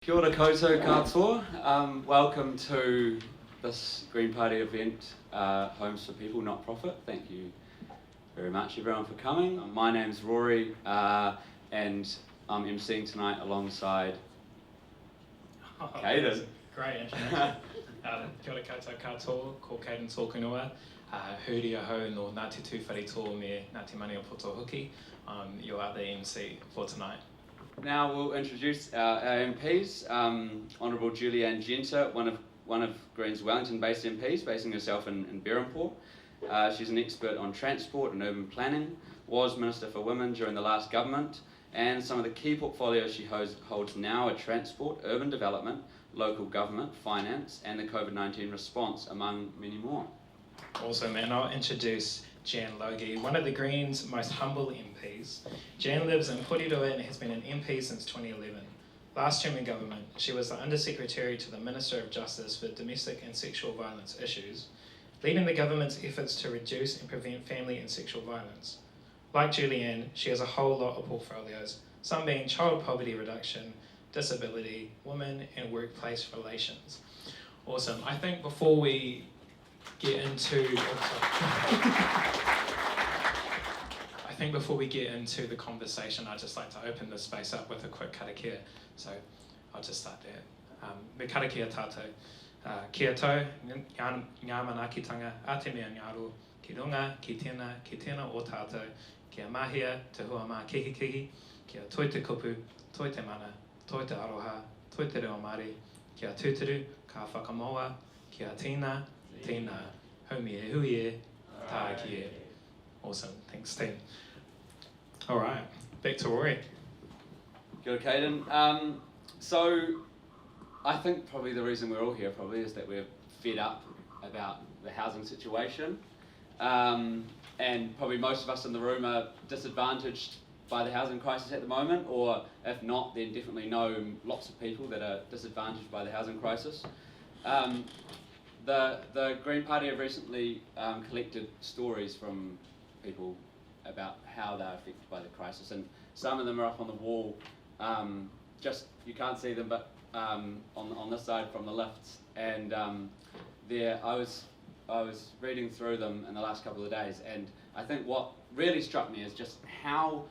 Kia ora koutou katoa. Welcome to this Green Party event, Homes for People, not profit. Thank you very much everyone for coming. My name's Rory and I'm emceeing tonight alongside Caden. Great introduction. Kia ora koutou katoa, ko Caden tōkunua, huri ahau no Ngāti Tūwhare tō me Ngāti Mani o Potohuki. You are the MC for tonight. Now we'll introduce our MPs. Honourable Julianne Genter, one of Greens Wellington-based MPs, basing herself in Berhampore. She's an expert on transport and urban planning, was Minister for Women during the last government, and some of the key portfolios she holds now are transport, urban development, local government, finance, and the COVID-19 response, among many more. Awesome, and I'll introduce Jan Logie, one of the Greens' most humble MPs. Jan lives in Aotearoa and has been an MP since 2011. Last term in government, she was the Undersecretary to the Minister of Justice for Domestic and Sexual Violence Issues, leading the government's efforts to reduce and prevent family and sexual violence. Like Julianne, she has a whole lot of portfolios, some being child poverty reduction, disability, women and workplace relations. Awesome. I think before we get into the conversation, I'd just like to open this space up with a quick karakia. So I'll just start there. Me karakia tātou. Kia tau, ngā manaakitanga, a te mea ngaro, ki runga, ki tēnā o tātou, kia mahia, te hua mā kihikihi, kia toi te kupu, toi te mana, toi te aroha, toi te reo Māori, kia tūturu, ka whakamoa, kia tīna, tīna, haumi e hui e, tā ki e. Awesome, thanks team. Alright, back to Rory. Kia ora, Caden. So I think probably the reason we're all here probably is that we're fed up about the housing situation. And probably most of us in the room are disadvantaged by the housing crisis at the moment, or if not, then definitely know lots of people that are disadvantaged by the housing crisis. The Green Party have recently collected stories from people about how they're affected by the crisis, and some of them are up on the wall. Just you can't see them, but on this side from the lifts. And there, I was reading through them in the last couple of days, and I think what really struck me is just how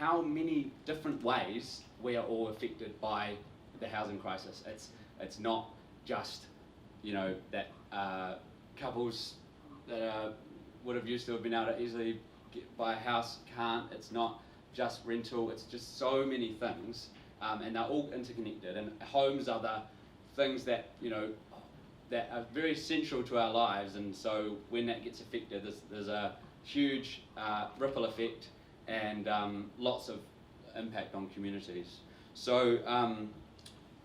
many different ways we are all affected by the housing crisis. It's not just that couples that would have used to have been able to easily buy a house can't. It's not just rental. It's just so many things, and they're all interconnected. And homes are the things that that are very central to our lives. And so when that gets affected, there's a huge ripple effect and lots of impact on communities. So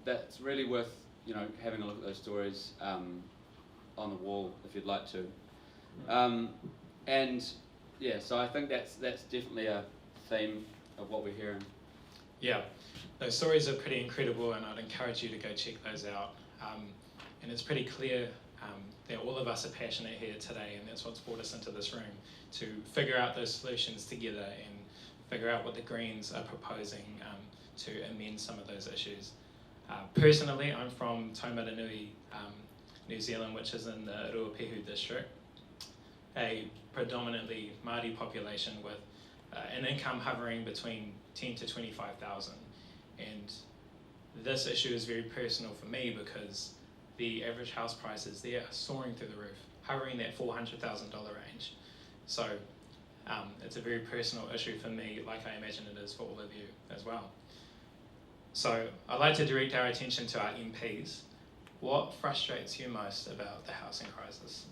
that's really worth having a look at those stories on the wall if you'd like to. And yeah, so I think that's definitely a theme of what we're hearing. Yeah, those stories are pretty incredible, and I'd encourage you to go check those out. And it's pretty clear that all of us are passionate here today, and that's what's brought us into this room, to figure out those solutions together and figure out what the Greens are proposing to amend some of those issues. Personally, I'm from Taumaranui, New Zealand, which is in the Ruapehu district, a predominantly Māori population with an income hovering between 10 to 25,000. And this issue is very personal for me because the average house prices there are soaring through the roof, hovering that $400,000 range. So it's a very personal issue for me, like I imagine it is for all of you as well. So I'd like to direct our attention to our MPs. What frustrates you most about the housing crisis?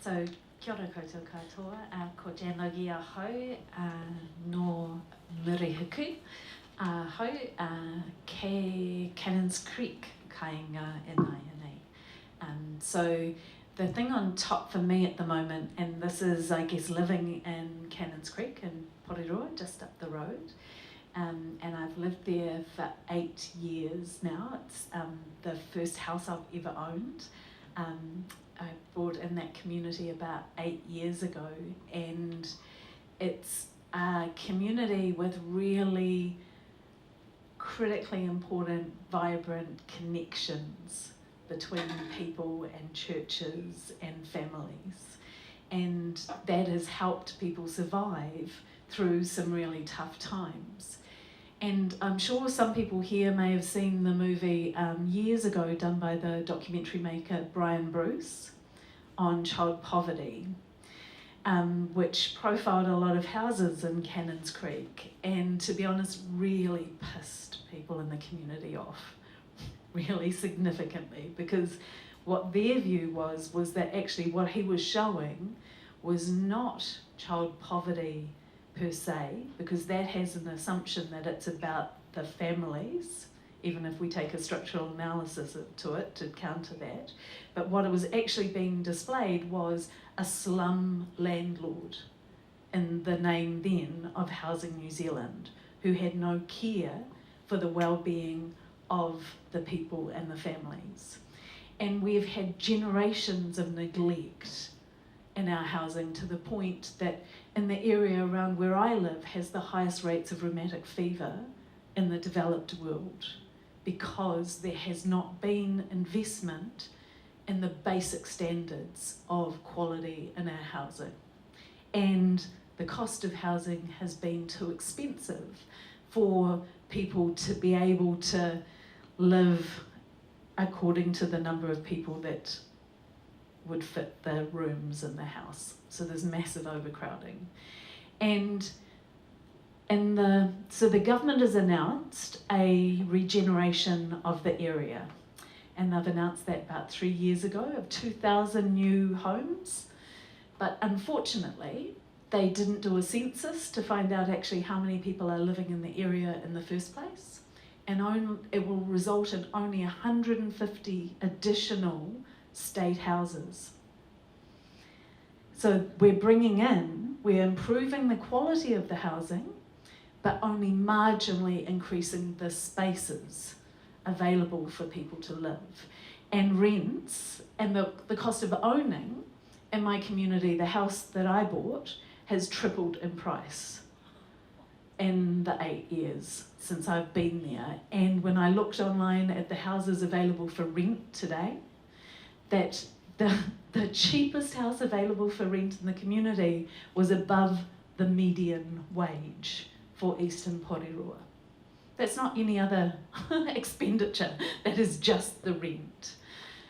So kia ora koutou katoa, ko Jan Logie ahau no Murihiku ahau ke Cannons Creek kāinga e nei. So the thing on top for me at the moment, and this is I guess living in Cannons Creek in Porirua, just up the road, and I've lived there for 8 years now. It's the first house I've ever owned. I bought in that community about 8 years ago, and it's a community with really critically important, vibrant connections between people and churches and families. And that has helped people survive through some really tough times. And I'm sure some people here may have seen the movie years ago done by the documentary maker Brian Bruce on child poverty, which profiled a lot of houses in Cannons Creek, and to be honest, really pissed people in the community off, really significantly, because what their view was that actually what he was showing was not child poverty per se, because that has an assumption that it's about the families, even if we take a structural analysis to it to counter that. But what was actually being displayed was a slum landlord, in the name then of Housing New Zealand, who had no care for the well-being of the people and the families. And we've had generations of neglect in our housing, to the point that in the area around where I live has the highest rates of rheumatic fever in the developed world, because there has not been investment in the basic standards of quality in our housing. And the cost of housing has been too expensive for people to be able to live according to the number of people that would fit the rooms in the house. So there's massive overcrowding. And so the government has announced a regeneration of the area. And they've announced that about 3 years ago, of 2,000 new homes. But unfortunately, they didn't do a census to find out actually how many people are living in the area in the first place. And it will result in only 150 additional state houses. So we're improving the quality of the housing, but only marginally increasing the spaces available for people to live. And rents, and the cost of owning in my community, the house that I bought, has tripled in price in the 8 years since I've been there. And when I looked online at the houses available for rent today, that the cheapest house available for rent in the community was above the median wage for Eastern Aotearoa. That's not any other expenditure, that is just the rent.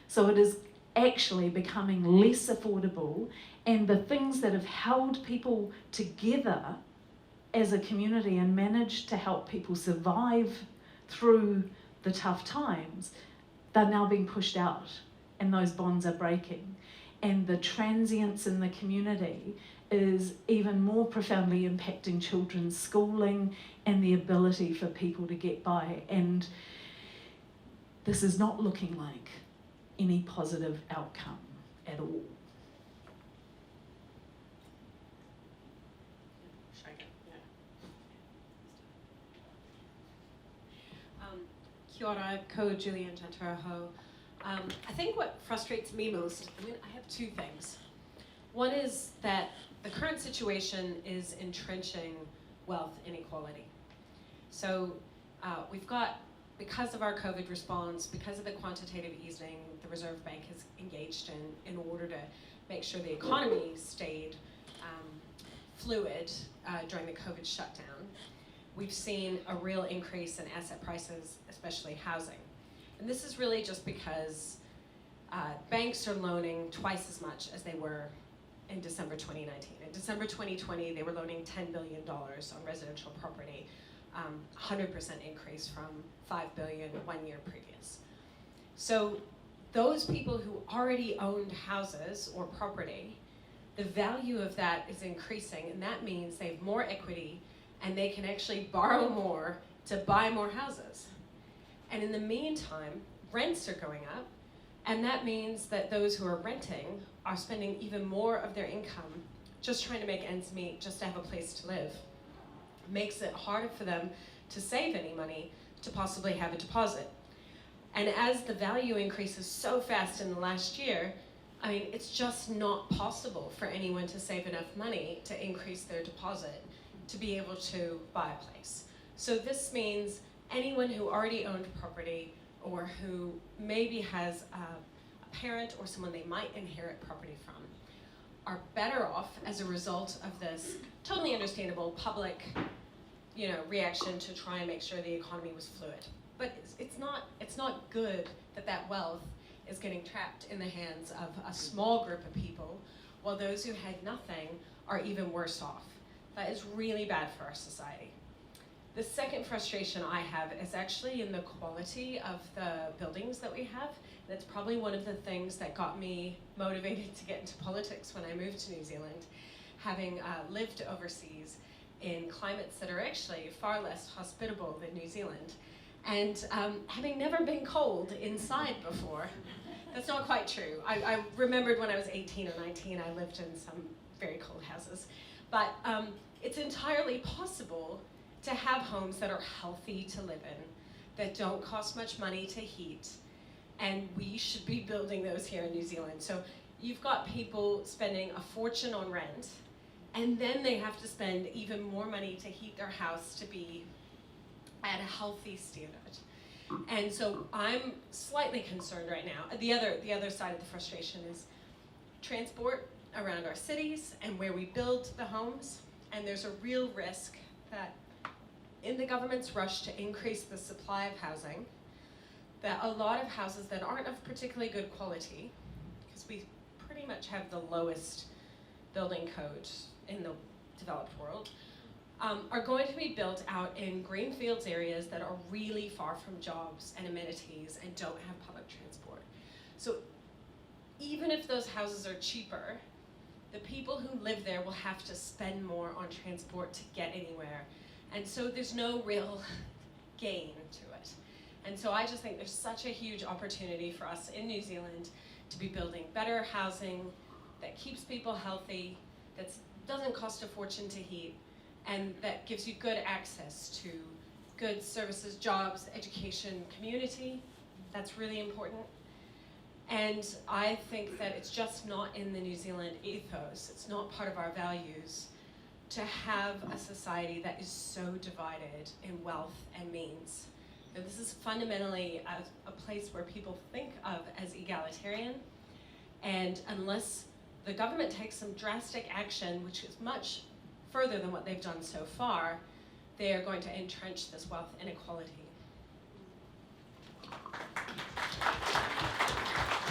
So it is actually becoming less affordable, and the things that have held people together as a community and managed to help people survive through the tough times, they're now being pushed out, and those bonds are breaking. And the transience in the community is even more profoundly impacting children's schooling and the ability for people to get by. And this is not looking like any positive outcome at all. Kia ora, ko Julian Genter ho. I think what frustrates me most, I have two things. One is that the current situation is entrenching wealth inequality. So we've got, because of our COVID response, because of the quantitative easing the Reserve Bank has engaged in order to make sure the economy stayed fluid during the COVID shutdown, we've seen a real increase in asset prices, especially housing. And this is really just because banks are loaning twice as much as they were in December 2019. In December 2020, they were loaning $10 billion on residential property, 100% increase from $5 billion 1 year previous. So those people who already owned houses or property, the value of that is increasing, and that means they have more equity and they can actually borrow more to buy more houses. And in the meantime, rents are going up, and that means that those who are renting are spending even more of their income just trying to make ends meet, just to have a place to live. It makes it harder for them to save any money to possibly have a deposit. And as the value increases so fast in the last year, it's just not possible for anyone to save enough money to increase their deposit to be able to buy a place. So this means anyone who already owned property or who maybe has a parent or someone they might inherit property from are better off as a result of this totally understandable public, reaction to try and make sure the economy was fluid. But it's not good that that wealth is getting trapped in the hands of a small group of people, while those who had nothing are even worse off. That is really bad for our society. The second frustration I have is actually in the quality of the buildings that we have. That's probably one of the things that got me motivated to get into politics when I moved to New Zealand, having lived overseas in climates that are actually far less hospitable than New Zealand, and having never been cold inside before. That's not quite true. I remembered when I was 18 or 19, I lived in some very cold houses. But it's entirely possible to have homes that are healthy to live in, that don't cost much money to heat, and we should be building those here in New Zealand. So you've got people spending a fortune on rent, and then they have to spend even more money to heat their house to be at a healthy standard. And so I'm slightly concerned right now. The other side of the frustration is transport around our cities and where we build the homes. And there's a real risk that in the government's rush to increase the supply of housing, that a lot of houses that aren't of particularly good quality, because we pretty much have the lowest building code in the developed world, are going to be built out in greenfields areas that are really far from jobs and amenities and don't have public transport. So even if those houses are cheaper, the people who live there will have to spend more on transport to get anywhere. And so there's no real gain to it. And so I just think there's such a huge opportunity for us in New Zealand to be building better housing that keeps people healthy, that doesn't cost a fortune to heat, and that gives you good access to good services, jobs, education, community. That's really important. And I think that it's just not in the New Zealand ethos, it's not part of our values to have a society that is so divided in wealth and means. And this is fundamentally a place where people think of as egalitarian, and unless the government takes some drastic action, which is much further than what they've done so far, they are going to entrench this wealth inequality.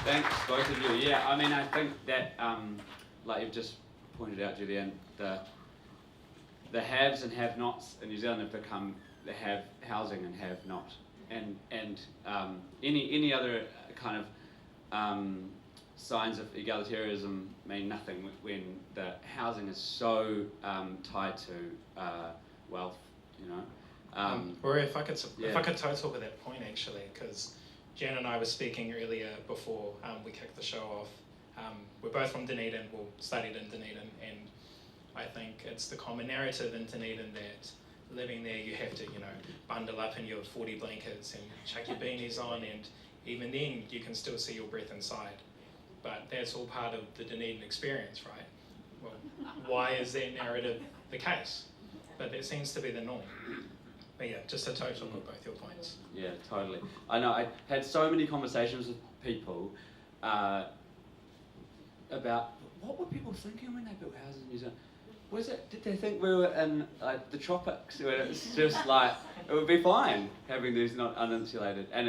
Thanks, both of you. Yeah, I mean, I think that, like you've just pointed out, Julianne, the haves and have-nots in New Zealand have become the have housing and have-not, and any other kind of signs of egalitarianism mean nothing when the housing is so tied to wealth, Or if I could toe talk at that point actually, because Jen and I were speaking earlier before we kicked the show off. We're both from Dunedin, studied in Dunedin, and I think it's the common narrative in Dunedin that living there you have to, bundle up in your 40 blankets and chuck your beanies on, and even then you can still see your breath inside. But that's all part of the Dunedin experience, right? Well, why is that narrative the case? But that seems to be the norm. But yeah, just a total of both your points. Yeah, totally. I know, I had so many conversations with people about what were people thinking when they built houses in New Zealand? Did they think we were in the tropics, where it's just like, it would be fine having these not uninsulated, and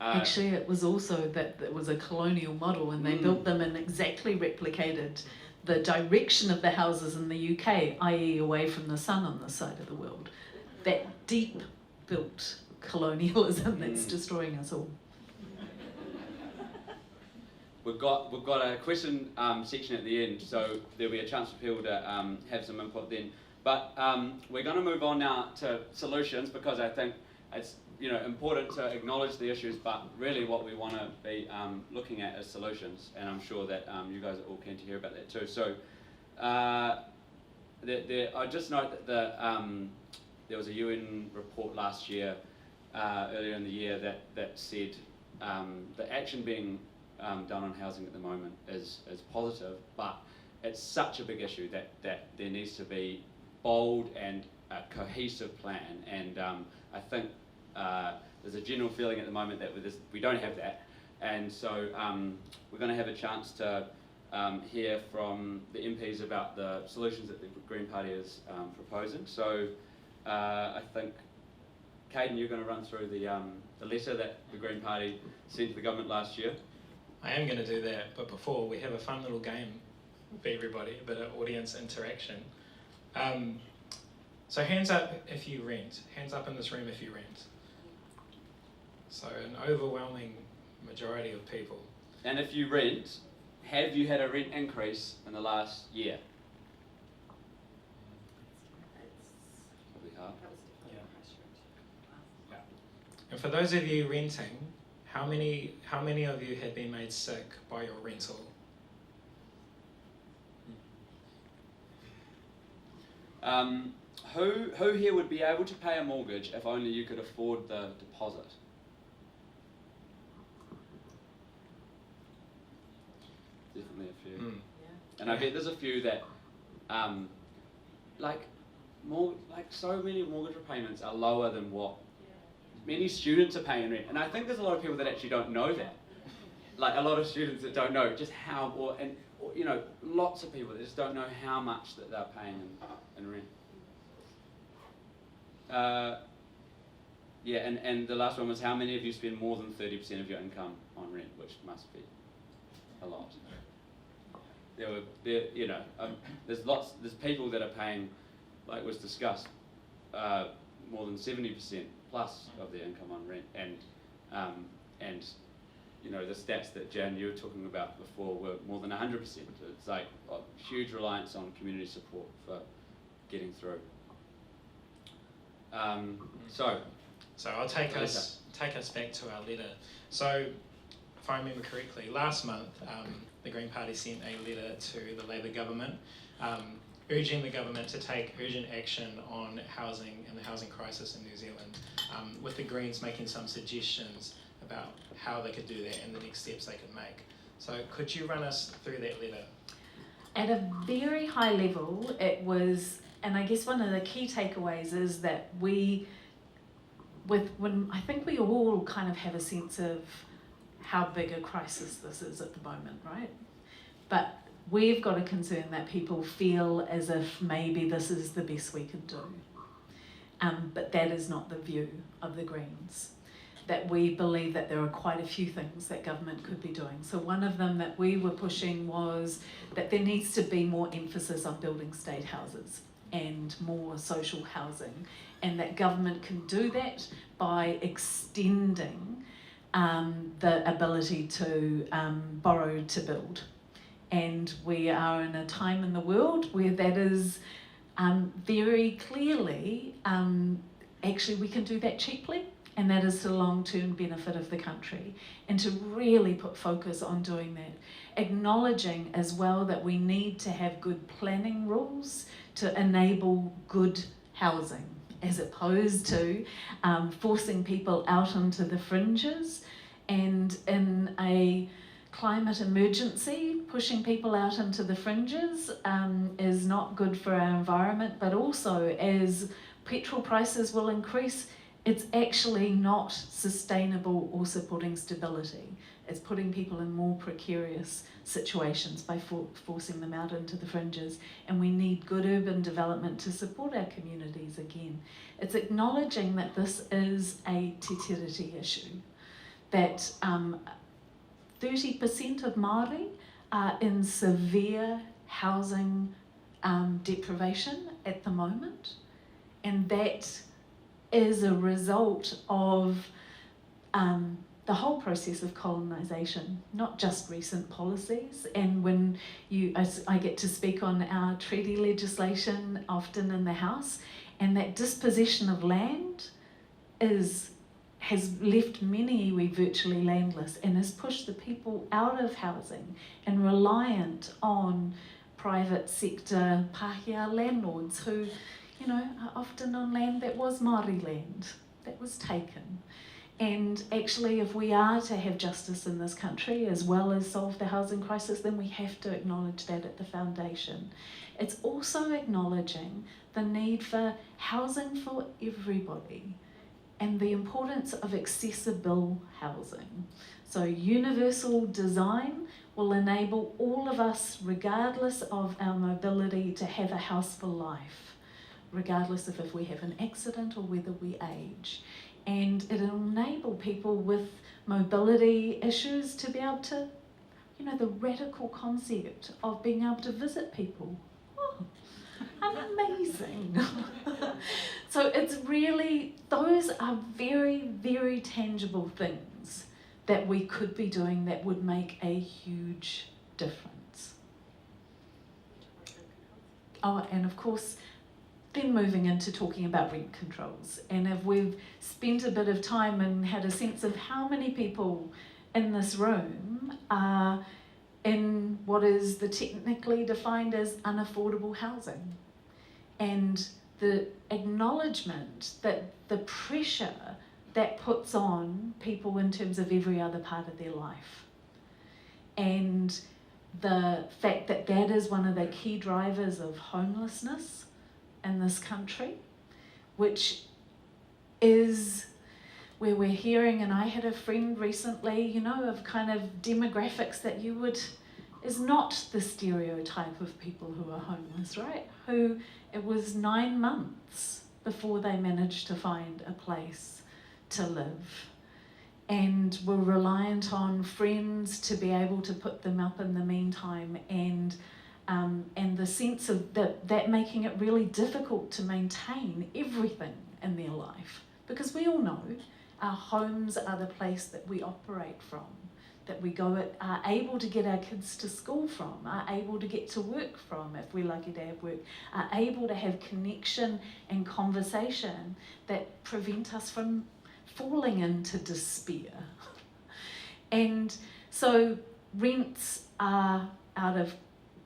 Actually, it was also that it was a colonial model, and they built them and exactly replicated the direction of the houses in the UK, i.e. away from the sun on this side of the world. That deep built colonialism that's destroying us all. We've got a question section at the end, so there'll be a chance for people to have some input then. But we're going to move on now to solutions, because I think it's important to acknowledge the issues, but really what we want to be looking at is solutions, and I'm sure that you guys are all keen to hear about that too. So I just note that there was a UN report last year, earlier in the year, that said the action being done on housing at the moment is positive, but it's such a big issue that there needs to be bold and cohesive plan, and I think there's a general feeling at the moment that we don't have that, and so we're going to have a chance to hear from the MPs about the solutions that the Green Party is proposing. So I think, Caden, you're going to run through the letter that the Green Party sent to the government last year. I am going to do that, but before we have a fun little game for everybody, a bit of audience interaction. So hands up if you rent. Hands up in this room if you rent. So an overwhelming majority of people. And if you rent, have you had a rent increase in the last year? Probably hard. Yeah. And for those of you renting, how many of you have been made sick by your rental? Who here would be able to pay a mortgage if only you could afford the deposit? Definitely a few. And I bet there's a few that, so many mortgage repayments are lower than what many students are paying rent. And I think there's a lot of people that actually don't know that. Like a lot of students that don't know just how, or lots of people that just don't know how much that they're paying in rent. And the last one was, how many of you spend more than 30% of your income on rent, which must be a lot. There's people that are paying, like was discussed, more than 70% plus of their income on rent, and the stats that Jan, you were talking about before were more than 100%. It's like a huge reliance on community support for getting through. So I'll take us back to our letter. So if I remember correctly, last month the Green Party sent a letter to the Labour government urging the government to take urgent action on housing and the housing crisis in New Zealand, with the Greens making some suggestions about how they could do that and the next steps they could make. So could you run us through that letter? At a very high level, it was, and I guess one of the key takeaways is that I think we all kind of have a sense of how big a crisis this is at the moment, right? But we've got a concern that people feel as if maybe this is the best we could do. But that is not the view of the Greens. That we believe that there are quite a few things that government could be doing. So one of them that we were pushing was that there needs to be more emphasis on building state houses and more social housing, and that government can do that by extending the ability to borrow to build. And we are in a time in the world where that is very clearly, actually we can do that cheaply, and that is to the long-term benefit of the country. And to really put focus on doing that, acknowledging as well that we need to have good planning rules to enable good housing, as opposed to forcing people out onto the fringes, and in a climate emergency, pushing people out into the fringes is not good for our environment, but also as petrol prices will increase, it's actually not sustainable or supporting stability. It's putting people in more precarious situations by forcing them out into the fringes, and we need good urban development to support our communities again. It's acknowledging that this is a te tiriti issue, that 30% of Māori are in severe housing deprivation at the moment, and that is a result of the whole process of colonisation, not just recent policies. And when I get to speak on our treaty legislation often in the House, and that dispossession of land has left many iwi virtually landless and has pushed the people out of housing and reliant on private sector pāhia landlords who, are often on land that was Māori land, that was taken. And actually, if we are to have justice in this country as well as solve the housing crisis, then we have to acknowledge that at the foundation. It's also acknowledging the need for housing for everybody and the importance of accessible housing. So universal design will enable all of us, regardless of our mobility, to have a house for life, regardless of if we have an accident or whether we age. And it'll enable people with mobility issues to be able to, you know, the radical concept of being able to visit people. Oh, amazing. So it's really, those are very, very tangible things that we could be doing that would make a huge difference. Oh, and of course, then moving into talking about rent controls. And if we've spent a bit of time and had a sense of how many people in this room are in what is the technically defined as unaffordable housing, and the acknowledgement that the pressure that puts on people in terms of every other part of their life, and the fact that that is one of the key drivers of homelessness in this country, which is where we're hearing, and I had a friend recently, you know, of kind of demographics that you would, is not the stereotype of people who are homeless, right? Who it was 9 months before they managed to find a place to live, and were reliant on friends to be able to put them up in the meantime, and the sense of that making it really difficult to maintain everything in their life. Because we all know our homes are the place that we operate from, that we are able to get our kids to school from, are able to get to work from if we're lucky to have work, are able to have connection and conversation that prevent us from falling into despair. And so rents are out of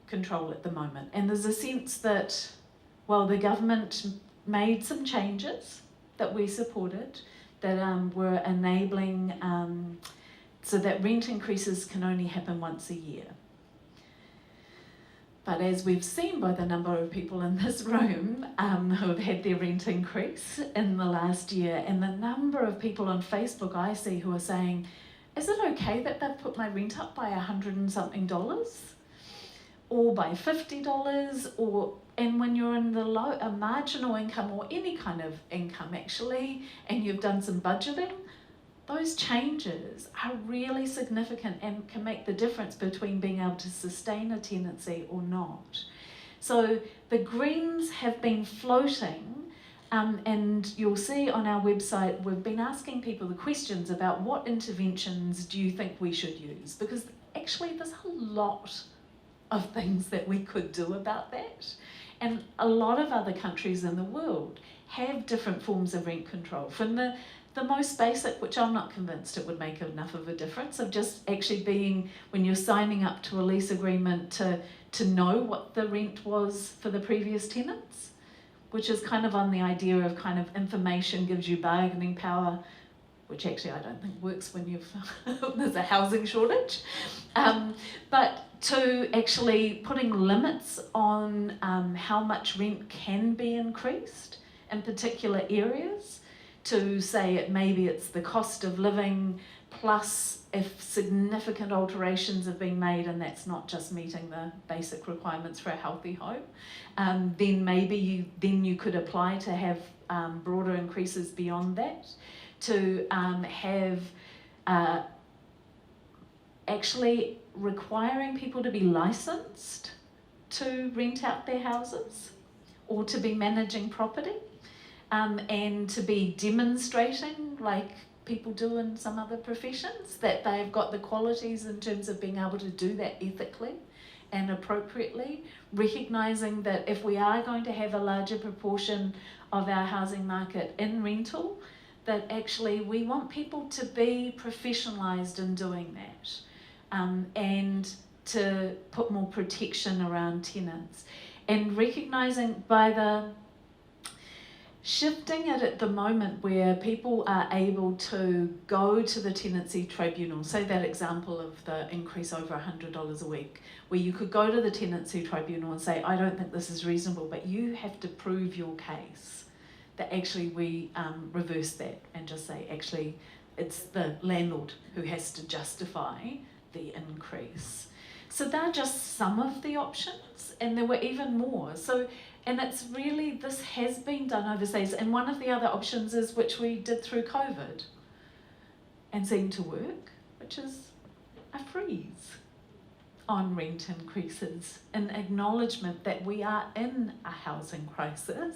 control at the moment, and there's a sense that, well, the government made some changes that we supported that were enabling so that rent increases can only happen once a year. But as we've seen by the number of people in this room who have had their rent increase in the last year, and the number of people on Facebook I see who are saying, is it okay that they've put my rent up by $100 and something, or by $50, and when you're in the a marginal income or any kind of income actually, and you've done some budgeting, those changes are really significant and can make the difference between being able to sustain a tenancy or not. So the Greens have been floating, and you'll see on our website, we've been asking people the questions about what interventions do you think we should use, because actually there's a lot of things that we could do about that. And a lot of other countries in the world have different forms of rent control, from the most basic, which I'm not convinced it would make enough of a difference, of just actually being, when you're signing up to a lease agreement, to know what the rent was for the previous tenants, which is kind of on the idea of kind of information gives you bargaining power, which actually I don't think works when there's a housing shortage. But to actually putting limits on how much rent can be increased in particular areas, to say maybe it's the cost of living plus if significant alterations have been made and that's not just meeting the basic requirements for a healthy home, then maybe you could apply to have broader increases beyond that, to have actually requiring people to be licensed to rent out their houses or to be managing property, and to be demonstrating, like people do in some other professions, that they've got the qualities in terms of being able to do that ethically and appropriately, recognising that if we are going to have a larger proportion of our housing market in rental, that actually we want people to be professionalised in doing that, and to put more protection around tenants, and recognising by shifting it at the moment where people are able to go to the tenancy tribunal, say that example of the increase over $100 a week, where you could go to the tenancy tribunal and say, I don't think this is reasonable, but you have to prove your case, that actually we reverse that and just say, actually, it's the landlord who has to justify the increase. So they're just some of the options, and there were even more. So, and it's really, this has been done overseas, and one of the other options is, which we did through COVID and seemed to work, which is a freeze on rent increases, an acknowledgement that we are in a housing crisis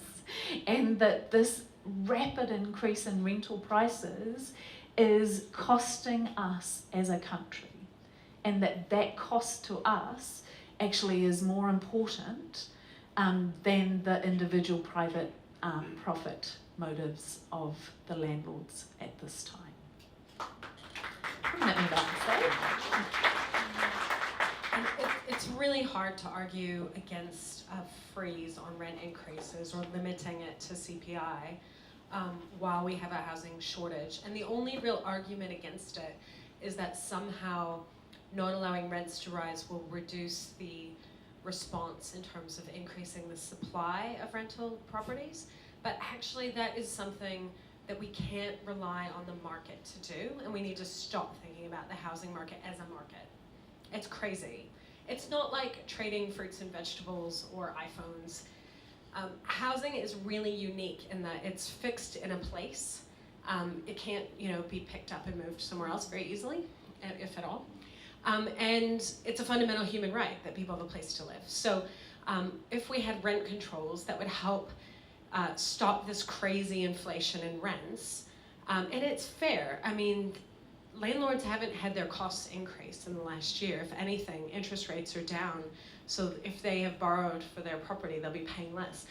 and that this rapid increase in rental prices is costing us as a country, and that cost to us actually is more important than the individual private profit motives of the landlords at this time. And it's really hard to argue against a freeze on rent increases or limiting it to CPI while we have a housing shortage. And the only real argument against it is that somehow not allowing rents to rise will reduce the response in terms of increasing the supply of rental properties. But actually that is something that we can't rely on the market to do, and we need to stop thinking about the housing market as a market. It's crazy. It's not like trading fruits and vegetables or iPhones. Housing is really unique in that it's fixed in a place. It can't, be picked up and moved somewhere else very easily, if at all. And it's a fundamental human right that people have a place to live. So if we had rent controls that would help stop this crazy inflation in rents, and it's fair. I mean, landlords haven't had their costs increase in the last year. If anything, interest rates are down. So if they have borrowed for their property, they'll be paying less.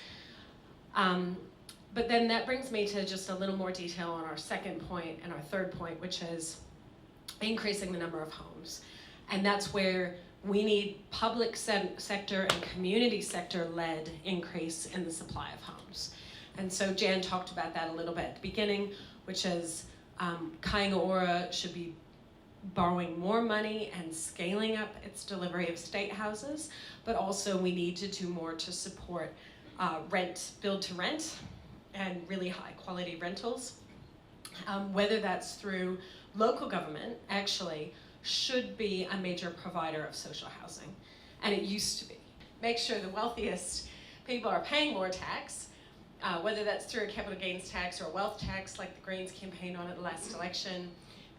But then that brings me to just a little more detail on our second point and our third point, which is increasing the number of homes. And that's where we need public sector and community sector-led increase in the supply of homes. And so Jan talked about that a little bit at the beginning, which is Aotearoa should be borrowing more money and scaling up its delivery of state houses, but also we need to do more to support build to rent and really high quality rentals. Whether that's through local government, actually should be a major provider of social housing, and it used to be. Make sure the wealthiest people are paying more tax, whether that's through a capital gains tax or a wealth tax like the Greens campaigned on at the last election,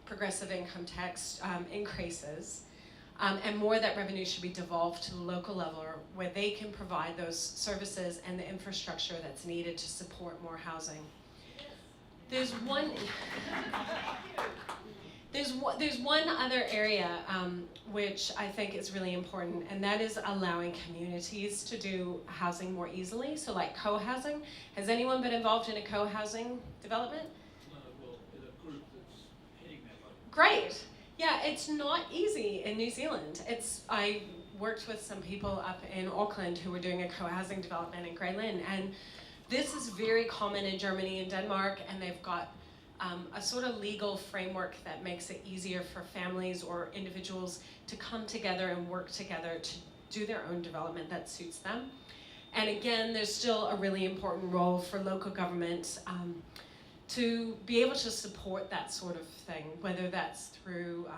progressive income tax increases, and more of that revenue should be devolved to the local level where they can provide those services and the infrastructure that's needed to support more housing. There's one other area which I think is really important, and that is allowing communities to do housing more easily. So like co-housing. Has anyone been involved in a co-housing development? Well, in a group that's heading that way. Great. Yeah, it's not easy in New Zealand. I worked with some people up in Auckland who were doing a co-housing development in Grey Lynn, and this is very common in Germany and Denmark, and they've got a sort of legal framework that makes it easier for families or individuals to come together and work together to do their own development that suits them. And again, there's still a really important role for local government to be able to support that sort of thing, whether that's through,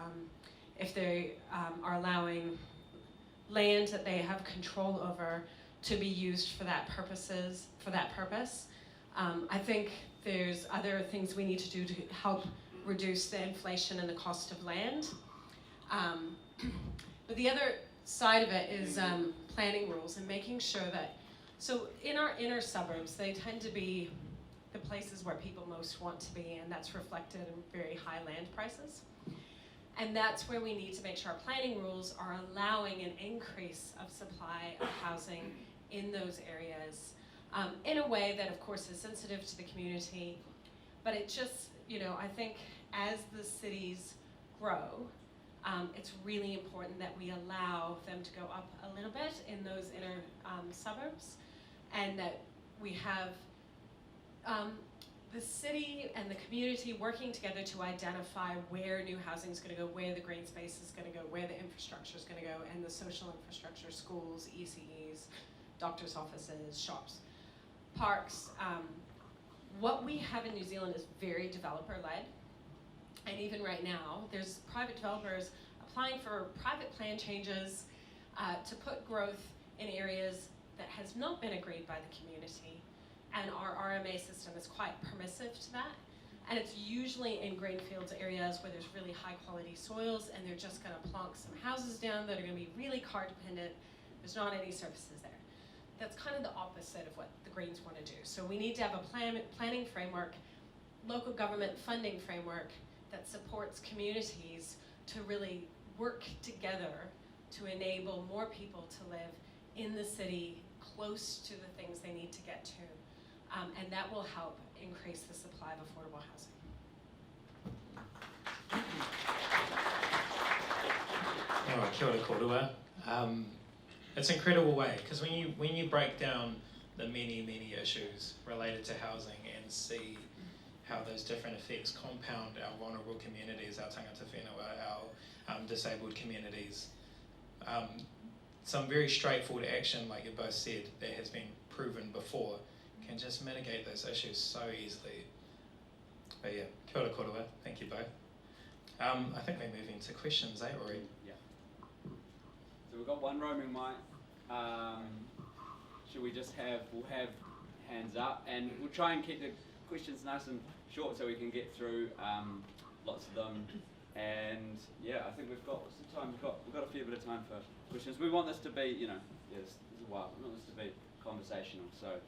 if they are allowing land that they have control over to be used for that purpose. I think there's other things we need to do to help reduce the inflation and the cost of land. But the other side of it is planning rules and making sure that, so in our inner suburbs, they tend to be the places where people most want to be, and that's reflected in very high land prices. And that's where we need to make sure our planning rules are allowing an increase of supply of housing in those areas. In a way that, of course, is sensitive to the community, but it just, I think as the cities grow, it's really important that we allow them to go up a little bit in those inner suburbs, and that we have the city and the community working together to identify where new housing is going to go, where the green space is going to go, where the infrastructure is going to go, and the social infrastructure, schools, ECEs, doctors' offices, shops, parks. What we have in New Zealand is very developer-led, and even right now, there's private developers applying for private plan changes to put growth in areas that has not been agreed by the community. And our RMA system is quite permissive to that. And it's usually in greenfields areas where there's really high quality soils and they're just gonna plonk some houses down that are gonna be really car dependent. There's not any services there. That's kind of the opposite of what the Greens wanna do. So we need to have a planning framework, local government funding framework that supports communities to really work together to enable more people to live in the city close to the things they need to get to. And that will help increase the supply of affordable housing. Oh, kia ora korua. It's an incredible way, because when you break down the many issues related to housing and see how those different effects compound our vulnerable communities, our tangata whenua, our disabled communities, some very straightforward action, like you both said, that has been proven before, can just mitigate those issues so easily. But yeah, kia ora korua, thank you both. I think we're moving to questions, Rory? Yeah. So we've got one roaming mic. Should we just we'll have hands up, and we'll try and keep the questions nice and short so we can get through lots of them. And yeah, I think we've got, what's the time? We've got a fair bit of time for questions. We want this to be, there's a while. We want this to be conversational. So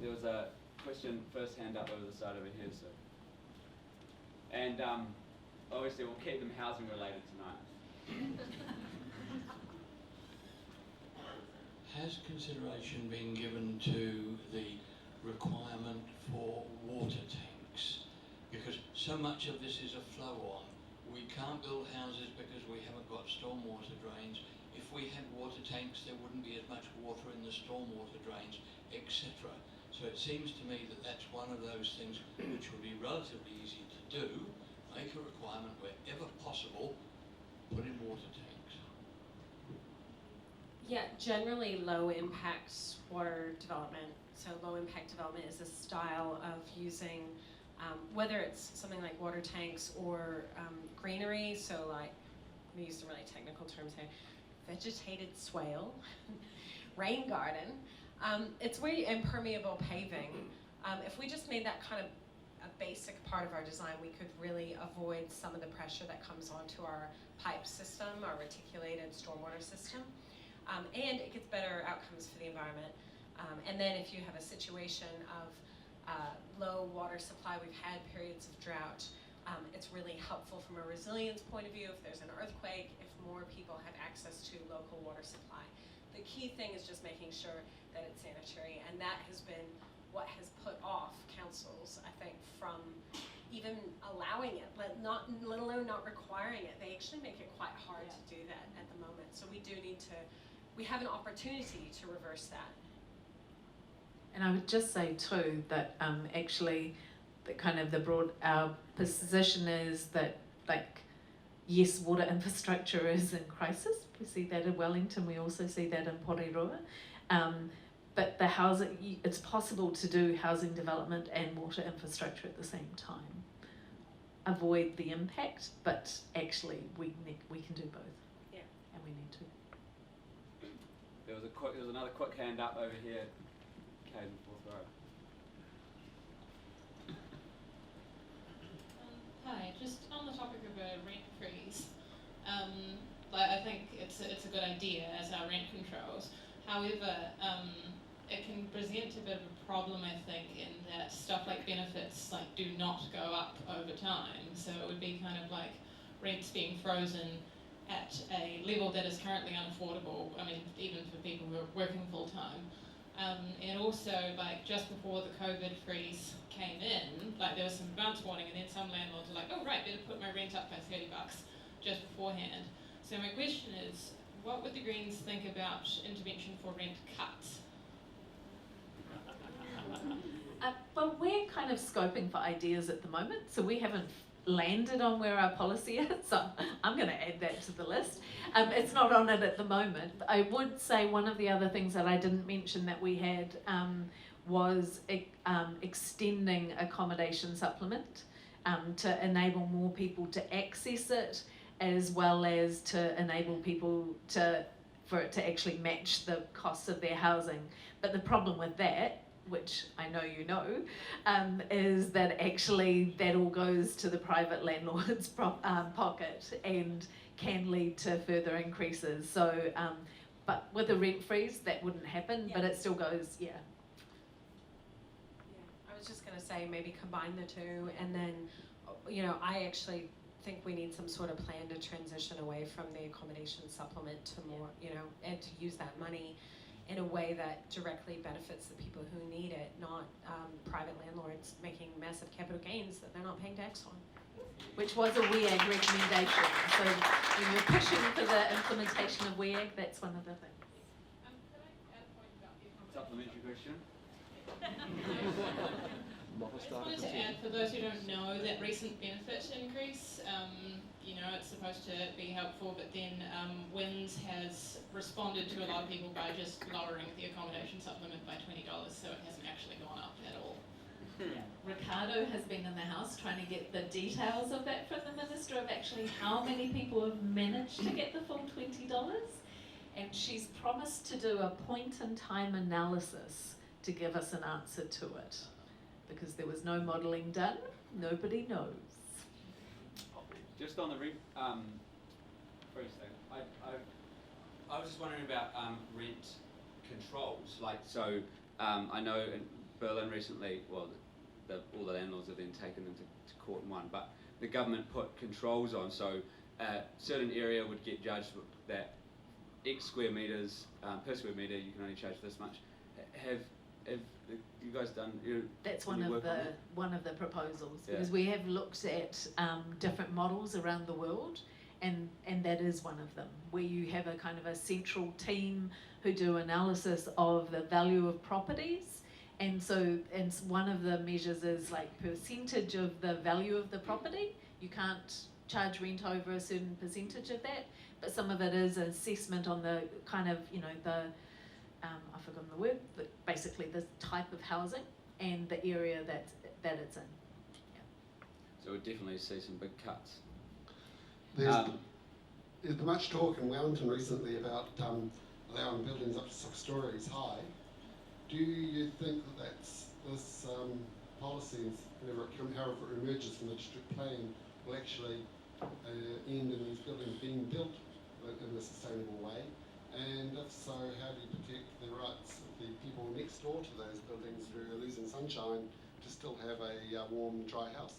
there was a question, first hand up over the side over here. So, and obviously we'll keep them housing related tonight. Has consideration been given to the requirement for water tanks? Because so much of this is a flow on. We can't build houses because we haven't got stormwater drains. If we had water tanks, there wouldn't be as much water in the stormwater drains, etc. So it seems to me that that's one of those things which would be relatively easy to do. Make a requirement wherever possible, put in water tanks. Yeah, generally low impact water development. So low impact development is a style of using, whether it's something like water tanks or greenery, so like, I'm gonna use some really technical terms here, vegetated swale, rain garden. It's where you impermeable paving. If we just made that kind of a basic part of our design, we could really avoid some of the pressure that comes onto our pipe system, our reticulated stormwater system. And it gets better outcomes for the environment. And then if you have a situation of low water supply, we've had periods of drought, it's really helpful from a resilience point of view if there's an earthquake, if more people have access to local water supply. The key thing is just making sure that it's sanitary, and that has been what has put off councils, I think, from even allowing it, let alone not requiring it. They actually make it quite hard to do that at the moment. So we do need to, we have an opportunity to reverse that. And I would just say too that actually the kind of the broad, our position is that, like, yes, water infrastructure is in crisis. We see that in Wellington, we also see that in Aotearoa. But the housing, it's possible to do housing development and water infrastructure at the same time. Avoid the impact, but actually we can do both. Yeah. And we need to. There was another quick hand up over here. Caden, fourth row. Hi, just on the topic of a rent freeze, I think it's a good idea as our rent controls. However, it can present a bit of a problem, I think, in that stuff like benefits do not go up over time. So it would be kind of like rents being frozen at a level that is currently unaffordable. I mean, even for people who are working full time. And also, just before the COVID freeze came in, there was some advance warning, and then some landlords were like, oh right, better put my rent up by $30 just beforehand. So my question is, what would the Greens think about intervention for rent cuts? But we're kind of scoping for ideas at the moment, so we haven't landed on where our policy is, so I'm going to add that to the list. It's not on it at the moment. I would say one of the other things that I didn't mention that we had was extending accommodation supplement to enable more people to access it, as well as to enable people for it to actually match the costs of their housing. But the problem with that, which I know you know, is that actually that all goes to the private landlord's pocket and can lead to further increases. So, but with a rent freeze, that wouldn't happen, but it still goes, Yeah, I was just going to say maybe combine the two, and then, you know, I actually think we need some sort of plan to transition away from the accommodation supplement to more, you know, and to use that money in a way that directly benefits the people who need it, not private landlords making massive capital gains that they're not paying tax on. which was a WEAG recommendation. So when you're pushing for the implementation of WEAG, that's one of the things. Could I add a point about the Supplementary question? I just wanted to add, for those who don't know, that recent benefit increase, you know, it's supposed to be helpful, but then WINS has responded to a lot of people by just lowering the accommodation supplement by $20, so it hasn't actually gone up at all. Ricardo has been in the House trying to get the details of that from the Minister of actually how many people have managed to get the full $20, and she's promised to do a point-in-time analysis to give us an answer to it. Because there was no modelling done, nobody knows. Just on the freeze thing, I was just wondering about rent controls. Like, so I know in Berlin recently, well, all the landlords have then taken them to court and won, but the government put controls on, so a certain area would get judged that X square metres, per square metre you can only charge this much. Have you guys done? That's one of the proposals, because we have looked at different models around the world, and that is one of them, where you have a kind of a central team who do analysis of the value of properties, and one of the measures is like percentage of the value of the property. You can't charge rent over a certain percentage of that, but some of it is an assessment on the kind of, you know, the I've forgotten the word, but basically the type of housing and the area that it's in. Yeah. So we'll definitely see some big cuts. There's been much talk in Wellington recently about allowing buildings up to 6 stories high. Do you think that this policy, however it emerges from the district plan, will actually end in these buildings being built in a sustainable way? And if so, how do you protect the rights of the people next door to those buildings who are losing sunshine to still have a warm, dry house?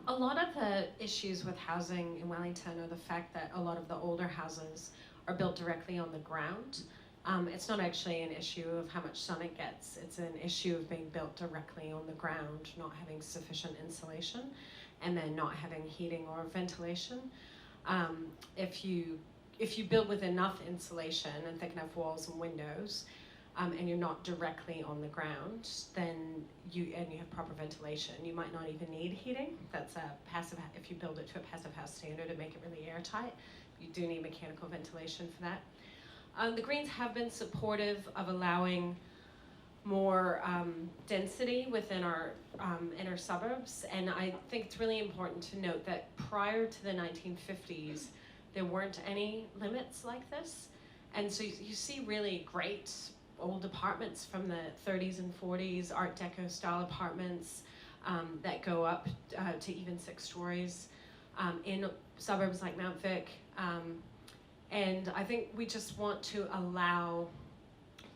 A lot of the issues with housing in Wellington are the fact that a lot of the older houses are built directly on the ground. It's not actually an issue of how much sun it gets, it's an issue of being built directly on the ground, not having sufficient insulation, and then not having heating or ventilation. If you build with enough insulation and thick enough walls and windows, and you're not directly on the ground, then you have proper ventilation, you might not even need heating. That's a passive. If you build it to a passive house standard and make it really airtight, you do need mechanical ventilation for that. The Greens have been supportive of allowing more density within our inner suburbs, and I think it's really important to note that prior to the 1950s, there weren't any limits like this, and so you see really great old apartments from the 30s and 40s, Art Deco style apartments that go up to even 6 stories in suburbs like Mount Vic, and I think we just want to allow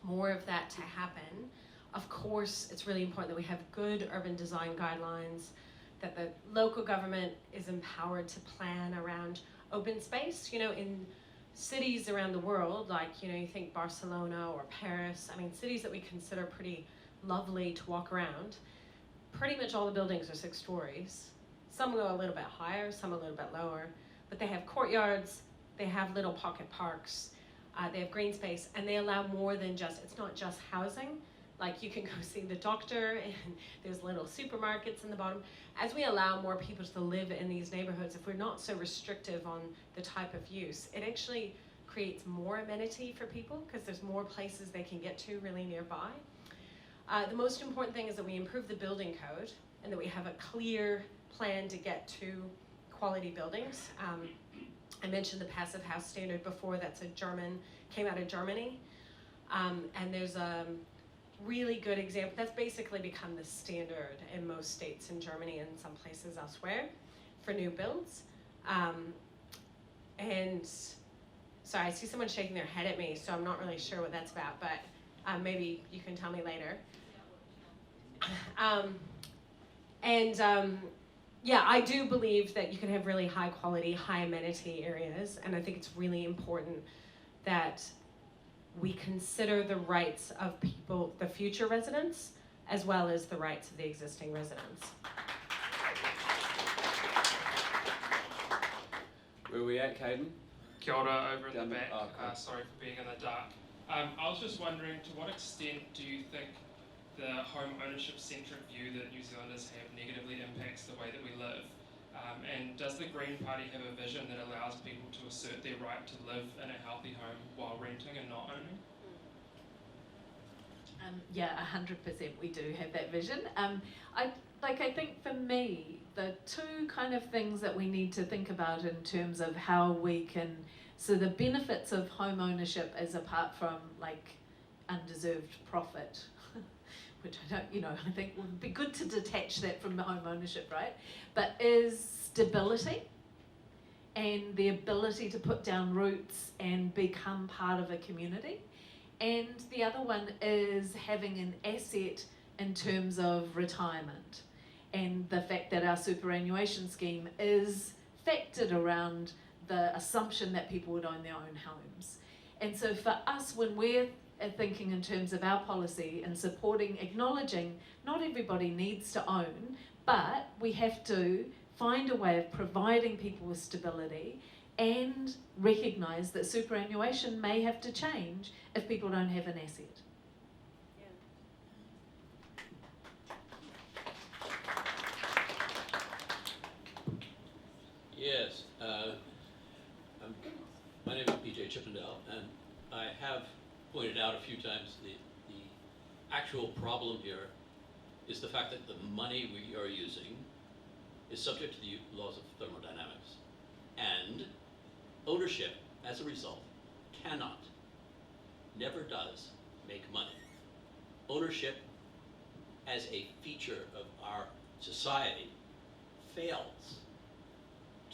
more of that to happen. Of course, it's really important that we have good urban design guidelines, that the local government is empowered to plan around open space. You know, in cities around the world, like, you know, you think Barcelona or Paris, I mean, cities that we consider pretty lovely to walk around, pretty much all the buildings are 6 stories. Some go a little bit higher, some a little bit lower, but they have courtyards, they have little pocket parks, they have green space, and they allow more than just, it's not just housing, Like you can go see the doctor, and there's little supermarkets in the bottom. As we allow more people to live in these neighborhoods, if we're not so restrictive on the type of use, it actually creates more amenity for people because there's more places they can get to really nearby. The most important thing is that we improve the building code and that we have a clear plan to get to quality buildings. I mentioned the passive house standard before. That's came out of Germany. And there's a really good example. That's basically become the standard in most states in Germany and some places elsewhere for new builds. And sorry, I see someone shaking their head at me, so I'm not really sure what that's about, but maybe you can tell me later. Yeah, I do believe that you can have really high quality, high amenity areas, and I think it's really important that we consider the rights of people, the future residents, as well as the rights of the existing residents. Where are we at, Caden? Kia ora, over in the back. Oh, cool. Sorry for being in the dark. I was just wondering, to what extent do you think the home ownership-centric view that New Zealanders have negatively impacts the way that we live? And does the Green Party have a vision that allows people to assert their right to live in a healthy home while renting and not owning? Yeah, 100% we do have that vision. I think for me, the two kind of things that we need to think about in terms of how we can, so the benefits of home ownership is apart from like undeserved profit, which I think would be good to detach that from the home ownership, right? But is stability and the ability to put down roots and become part of a community. And the other one is having an asset in terms of retirement and the fact that our superannuation scheme is factored around the assumption that people would own their own homes. And so for us, when we're thinking in terms of our policy and supporting, acknowledging not everybody needs to own, but we have to find a way of providing people with stability and recognise that superannuation may have to change if people don't have an asset. Yes, my name is PJ Chippendale, and I have pointed out a few times the actual problem here is the fact that the money we are using is subject to the laws of thermodynamics, and ownership, as a result, cannot, never does, make money. Ownership, as a feature of our society, fails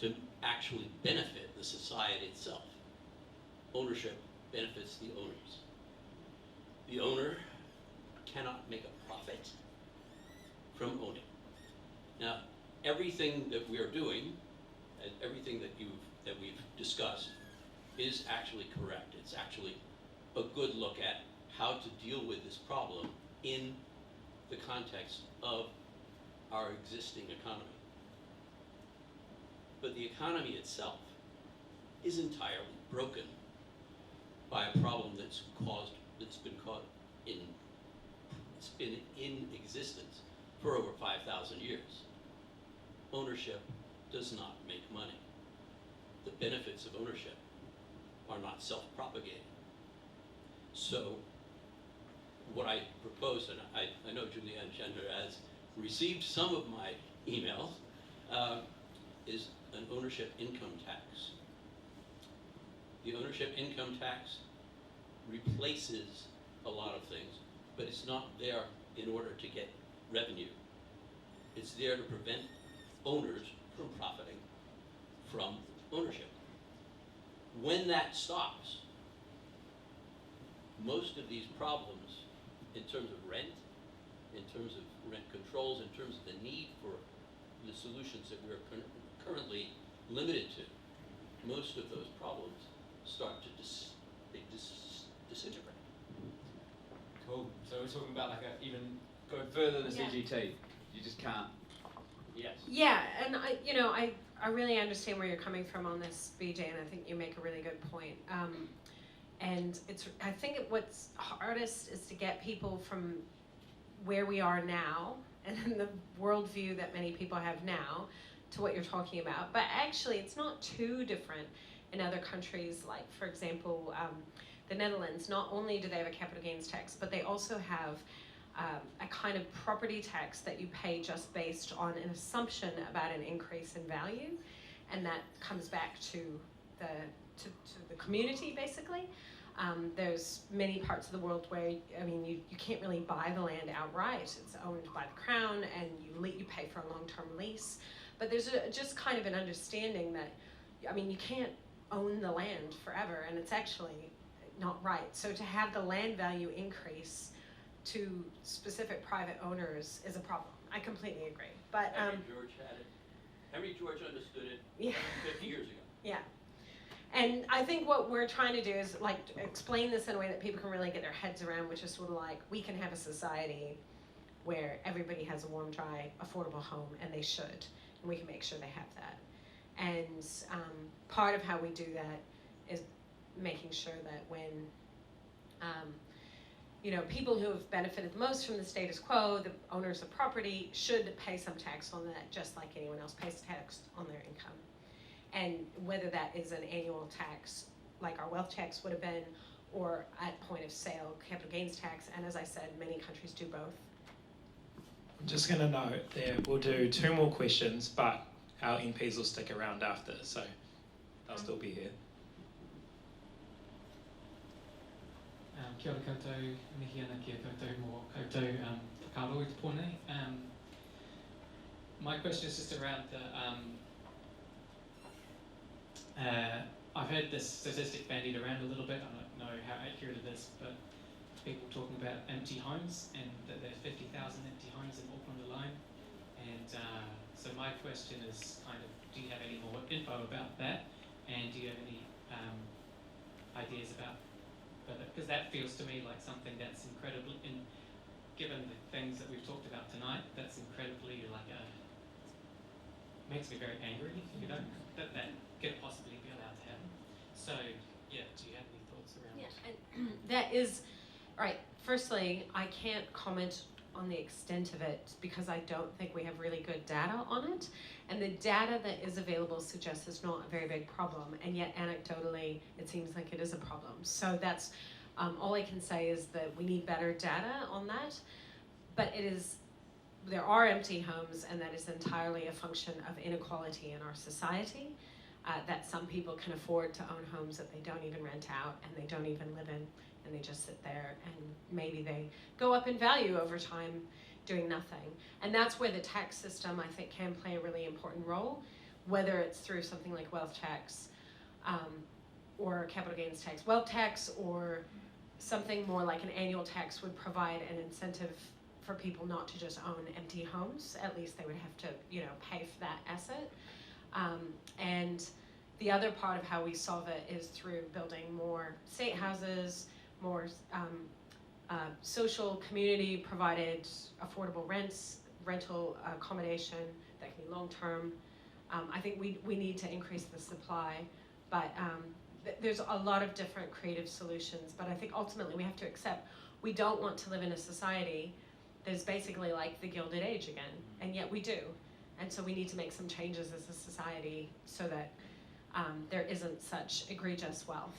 to actually benefit the society itself. Ownership benefits the owners. The owner cannot make a profit from owning. Now, everything that we are doing, and everything that we've discussed, is actually correct. It's actually a good look at how to deal with this problem in the context of our existing economy. But the economy itself is entirely broken by a problem it's been in existence for over 5,000 years. Ownership does not make money. The benefits of ownership are not self-propagating. So what I propose, and I know Julianne Genter has received some of my emails, is an ownership income tax. The ownership income tax replaces a lot of things, but it's not there in order to get revenue. It's there to prevent owners from profiting from ownership. When that stops, most of these problems in terms of rent, in terms of rent controls, in terms of the need for the solutions that we're currently limited to, most of those problems start to disintegrate. Cool. So we're talking about like even go further than Yeah. CGT. You just can't. Yes. Yeah, and I really understand where you're coming from on this, BJ, and I think you make a really good point. And I think what's hardest is to get people from where we are now and the worldview that many people have now to what you're talking about. But actually, it's not too different in other countries, like, for example, the Netherlands. Not only do they have a capital gains tax, but they also have a kind of property tax that you pay just based on an assumption about an increase in value, and that comes back to the community, basically. There's many parts of the world where, I mean, you can't really buy the land outright. It's owned by the Crown, and you pay for a long-term lease. But there's just kind of an understanding that, I mean, you can't own the land forever, and it's actually not right. So to have the land value increase to specific private owners is a problem. I completely agree. But Henry George had it. Henry George understood it yeah. 50 years ago. Yeah. And I think what we're trying to do is like explain this in a way that people can really get their heads around, which is sort of like, we can have a society where everybody has a warm, dry, affordable home, and they should, and we can make sure they have that. And part of how we do that is making sure that when people who have benefited the most from the status quo, the owners of property, should pay some tax on that, just like anyone else pays tax on their income. And whether that is an annual tax, like our wealth tax would have been, or at point of sale, capital gains tax, and as I said, many countries do both. I'm just going to note that we'll do 2 more questions, but our MPs will stick around after, so they'll still be here. Kia ora koutou, mihi ana kia koutou mō koutou whakaaro I te pōnei. My question is just around the, I've heard this statistic bandied around a little bit. I don't know how accurate it is, but people talking about empty homes, and that there's 50,000 empty homes in Auckland alone. And so my question is kind of, do you have any more info about that? And do you have any ideas about, because that feels to me like something that's incredibly, given the things that we've talked about tonight, that's incredibly makes me very angry, that could possibly be allowed to happen. So, yeah, do you have any thoughts around that? And that is, right, firstly, I can't comment on the extent of it because I don't think we have really good data on it. And the data that is available suggests it's not a very big problem, and yet anecdotally, it seems like it is a problem. So that's, all I can say is that we need better data on that, but there are empty homes, and that is entirely a function of inequality in our society, that some people can afford to own homes that they don't even rent out and they don't even live in, and they just sit there, and maybe they go up in value over time doing nothing. And that's where the tax system, I think, can play a really important role, whether it's through something like wealth tax or capital gains tax. Wealth tax or something more like an annual tax would provide an incentive for people not to just own empty homes. At least they would have to, pay for that asset. And the other part of how we solve it is through building more state houses, more social community provided affordable rental accommodation that can be long-term. I think we need to increase the supply, but there's a lot of different creative solutions, but I think ultimately we have to accept we don't want to live in a society that's basically like the Gilded Age again, and yet we do. And so we need to make some changes as a society so that there isn't such egregious wealth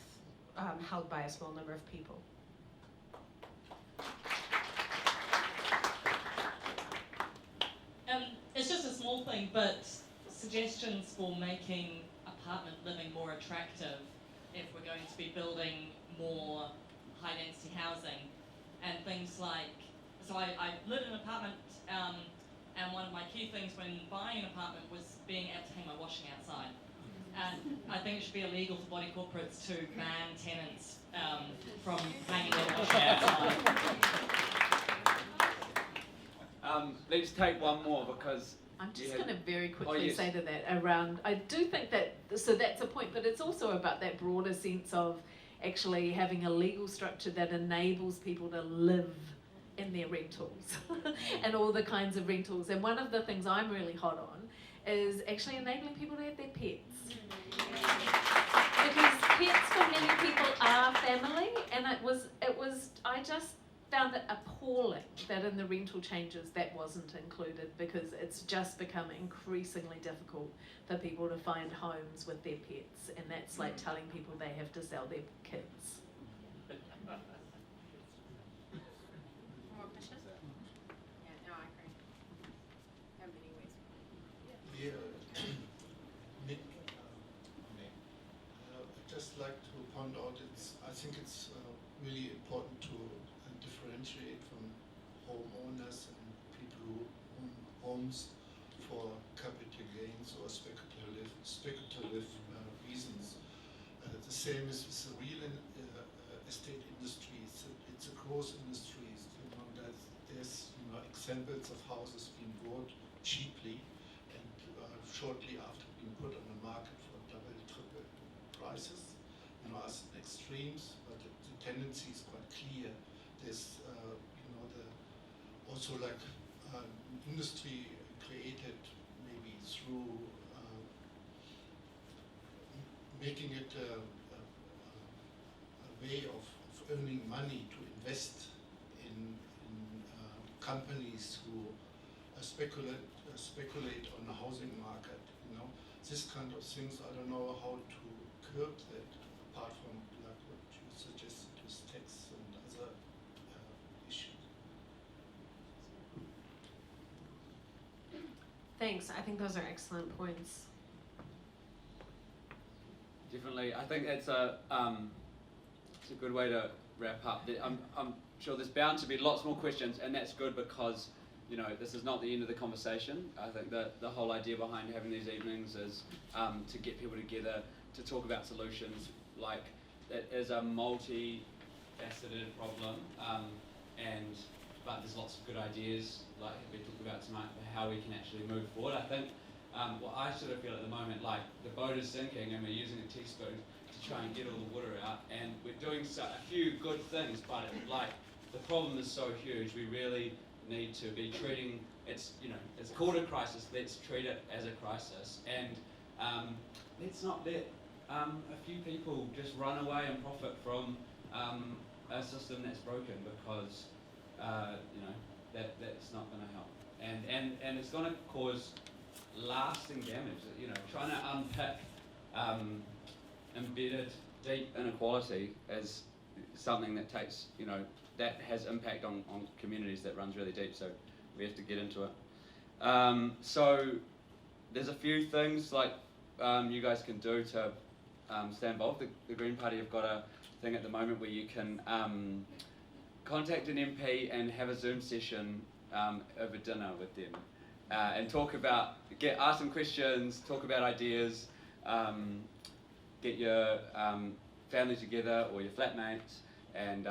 held by a small number of people. It's just a small thing, but suggestions for making apartment living more attractive if we're going to be building more high-density housing, and things like, so I lived in an apartment, and one of my key things when buying an apartment was being able to hang my washing outside. And I think it should be illegal for body corporates to ban tenants from hanging their washing outside. Let's take one more because I'm just going to very quickly yes. say to that around, I do think that, so that's a point, but it's also about that broader sense of actually having a legal structure that enables people to live in their rentals and all the kinds of rentals. And one of the things I'm really hot on is actually enabling people to have their pets. because pets for many people are family, and I just found it appalling that in the rental changes that wasn't included, because it's just become increasingly difficult for people to find homes with their pets, and that's like telling people they have to sell their kids. More questions? Yeah, no, I agree. There are many ways. I'd just like to point out, I think it's really important to differentiate from homeowners and people who own homes for capital gains or speculative reasons. The same is with the real estate industry. It's a growth industry. There's examples of houses being bought cheaply and shortly after being put on the market for double, triple prices. As extremes, but the tendency is quite clear. There's also like industry created maybe through making it a way of earning money to invest in companies who speculate on the housing market. This kind of things. I don't know how to curb that, apart from like what you suggested with tax and other issues. Thanks. I think those are excellent points. Definitely, I think it's a good way to wrap up. I'm sure there's bound to be lots more questions, and that's good because this is not the end of the conversation. I think that the whole idea behind having these evenings is to get people together to talk about solutions. Like, it is a multi-faceted problem, but there's lots of good ideas, like we talked about tonight, for how we can actually move forward. I think what I sort of feel at the moment, like the boat is sinking and we're using a teaspoon to try and get all the water out, and we're doing a few good things, but the problem is so huge. We really need to be treating it's called a crisis. Let's treat it as a crisis, and let's not let a few people just run away and profit from a system that's broken, because that's not going to help, and it's going to cause lasting damage. Trying to unpick embedded deep inequality is something that takes that has impact on communities, that runs really deep, so we have to get into it. So there's a few things like you guys can do to stay involved. The Green Party have got a thing at the moment where you can contact an MP and have a Zoom session over dinner with them, and ask them questions, talk about ideas, get your family together or your flatmates, and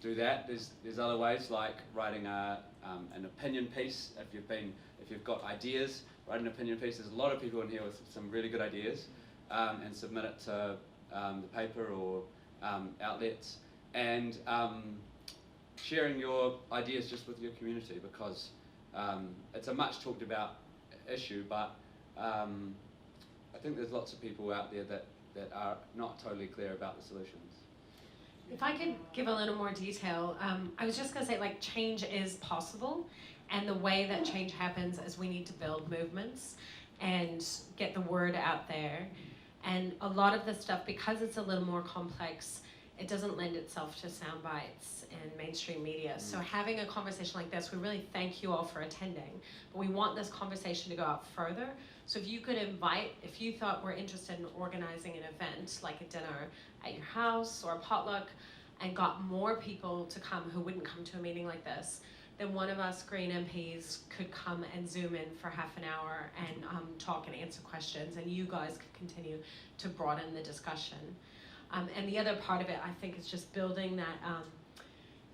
do that. There's other ways, like writing an opinion piece. If you've got ideas, write an opinion piece. There's a lot of people in here with some really good ideas, and submit it to the paper or outlets, and sharing your ideas just with your community, because it's a much talked about issue, but I think there's lots of people out there that are not totally clear about the solutions. If I could give a little more detail, I was just going to say, like, change is possible, and the way that change happens is we need to build movements and get the word out there. And a lot of the stuff, because it's a little more complex, it doesn't lend itself to sound bites and mainstream media. So having a conversation like this, we really thank you all for attending, but we want this conversation to go out further. So if you could invite, if you thought we're interested in organizing an event, like a dinner at your house or a potluck, and got more people to come who wouldn't come to a meeting like this, then one of us Green MPs could come and Zoom in for half an hour and talk and answer questions, and you guys could continue to broaden the discussion. And the other part of it, I think, is just building that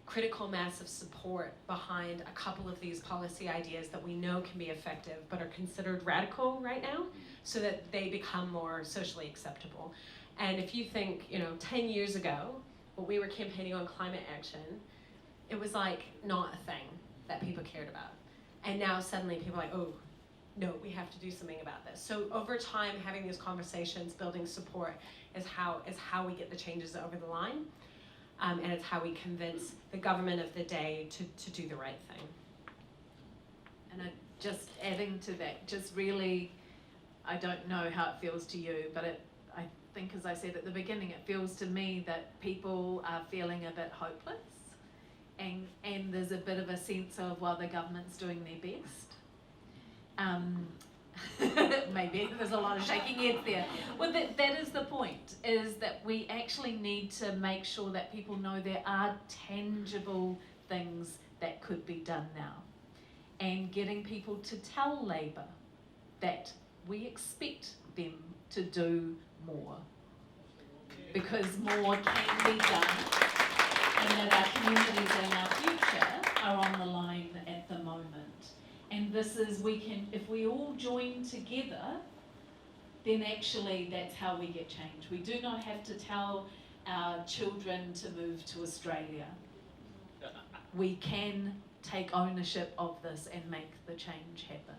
critical mass of support behind a couple of these policy ideas that we know can be effective but are considered radical right now, so that they become more socially acceptable. And if you think, 10 years ago, when we were campaigning on climate action, it was like not a thing that people cared about. And now suddenly people are like, oh, no, we have to do something about this. So over time, having these conversations, building support is how we get the changes over the line, and it's how we convince the government of the day to do the right thing. And just adding to that, just really, I don't know how it feels to you, but I think, as I said at the beginning, it feels to me that people are feeling a bit hopeless, and there's a bit of a sense of, well, the government's doing their best. Maybe there's a lot of shaking heads there. Well, that is the point, is that we actually need to make sure that people know there are tangible things that could be done now. And getting people to tell Labour that we expect them to do more. Because more can be done, and that our communities and our future are on the line at the moment. And this is, if we all join together, then actually that's how we get change. We do not have to tell our children to move to Australia. We can take ownership of this and make the change happen.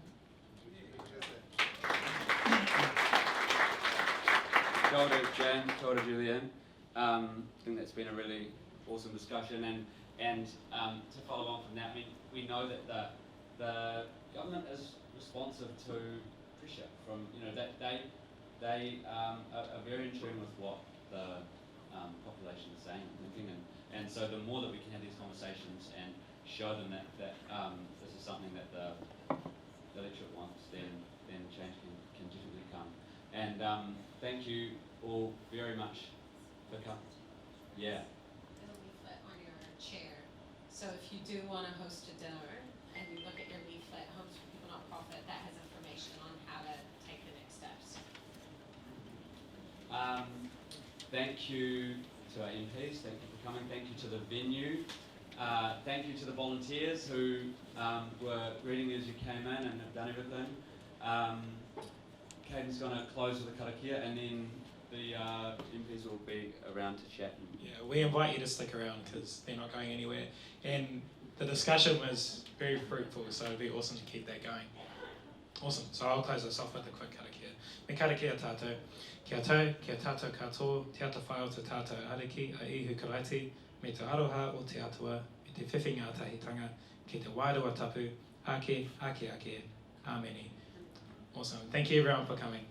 Kia ora, Jan. Kia ora, Julianne. I think that's been a really awesome discussion, and to follow on from that, I mean, we know that the government is responsive to pressure from, that they are very in tune with what the population is saying and thinking, and so the more that we can have these conversations and show them that this is something that the electorate wants, then change can definitely come. And thank you all very much for coming. Yeah. It'll leaflet on your chair. So if you do want to host a dinner and you look at your leaflet, Homes for People Not-Profit, that has information on how to take the next steps. Thank you to our MPs, thank you for coming, thank you to the venue, thank you to the volunteers who were greeting you as you came in and have done everything. Caden's going to close with a karakia, and then the MPs will be around to chat. Yeah, we invite you to stick around because they're not going anywhere. And the discussion was very fruitful, so it'd be awesome to keep that going. Awesome. So I'll close this off with a quick karakia. Me karakia tātou. Kia tau, kia tātou katoa, te ata whai o te tātou ariki a ihu karaiti, me te aroha o te atua, me te whiwhinga tahitanga, ki te wairua tapu, ake, ake, ake, ameni. Awesome. Thank you everyone for coming.